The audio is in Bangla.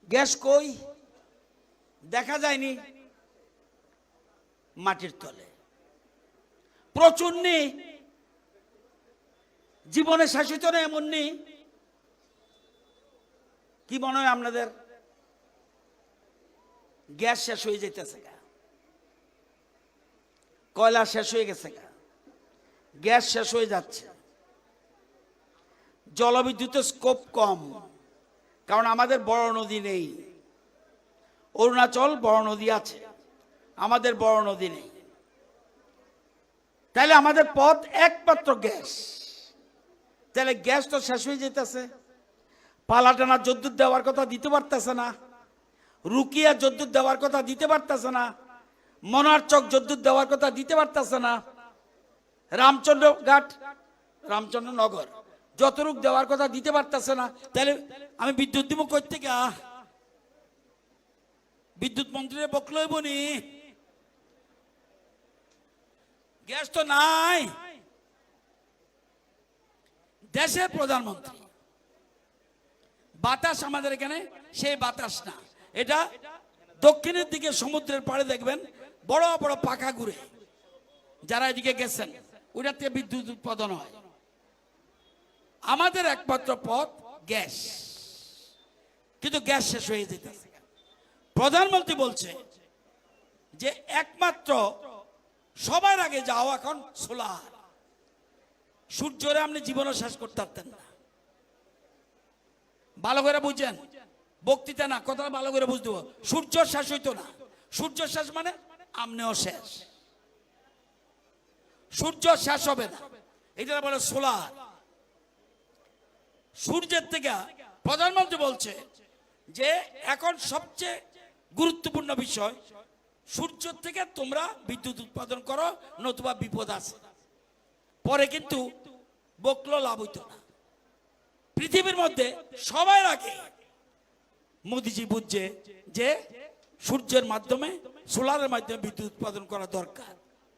গ্যাস কই? দেখা যায়নি। মাটির তলে প্রচুর নেই, জীবনে শাসিত না এমন নেই। কি মনে হয় আপনাদের? গ্যাস শেষ হয়ে যেতেছে গা, কয়লা শেষ হয়ে গেছে গা, গ্যাস শেষ হয়ে যাচ্ছে। জলবিদ্যুতের স্কোপ কম, কারণ আমাদের বড় নদী নেই। অরুণাচল বড় নদী আছে, আমাদের বড় নদী নেই। তাহলে আমাদের পথ একমাত্র গ্যাস। তাহলে গ্যাস তো শেষ হয়ে যেতেছে। পালাটানা যদ্দুর দেওয়ার কথা দিতে পারতেছে না, রুকিয়া যদ্দুর দেওয়ার কথা দিতে পারতেছে না, মনারচক যদ্দুর দেওয়ার কথা দিতে পারতেছে না, রামচন্দ্রঘাট রামচন্দ্রনগর যতটুক দেওয়ার কথা দিতে পারতেছে না। তাহলে আমি বিদ্যুৎ দিব কই থেকে? বিদ্যুৎ মন্ত্রীর বকলই বনি, গ্যাস তো নাই। দেশের প্রধানমন্ত্রী, বাতাস আমাদের এখানে সেই বাতাস না। এটা দক্ষিণের দিকে সমুদ্রের পাড়ে দেখবেন বড় বড় পাখা ঘুরে, যারা এদিকে গেছেন ওইটা থেকে বিদ্যুৎ উৎপাদন হয়। আমাদের একমাত্র পথ গ্যাস, কিন্তু গ্যাস শেষ হয়ে যেতেছে। প্রধানমন্ত্রী বলছে যে একমাত্র সবার আগে যাও এখন সোলার। সূর্যরে আপনি জীবনও শেষ করতে পারতেন না। ভালো করে বুঝছেন? বক্তৃতা না, কথা ভালো করে বুঝতে হবে। সূর্য শেষ হইতো না, সূর্য শেষ মানে আমনেও শেষ। সূর্য শেষ হবে না, এটা বলে সোলার। সূর্যের থেকে প্রধানমন্ত্রী বলছে যে এখন সবচেয়ে গুরুত্বপূর্ণ বিষয়, সূর্য থেকে তোমরা বিদ্যুৎ উৎপাদন করো, নতুবা বিপদ আছে। পরে কিন্তু বকলো লাভ হইতো না। পৃথিবীর মধ্যে সবার আগে মোদিজি বুঝছে যে সূর্যের মাধ্যমে, সোলারের মাধ্যমে বিদ্যুৎ উৎপাদন করা দরকার।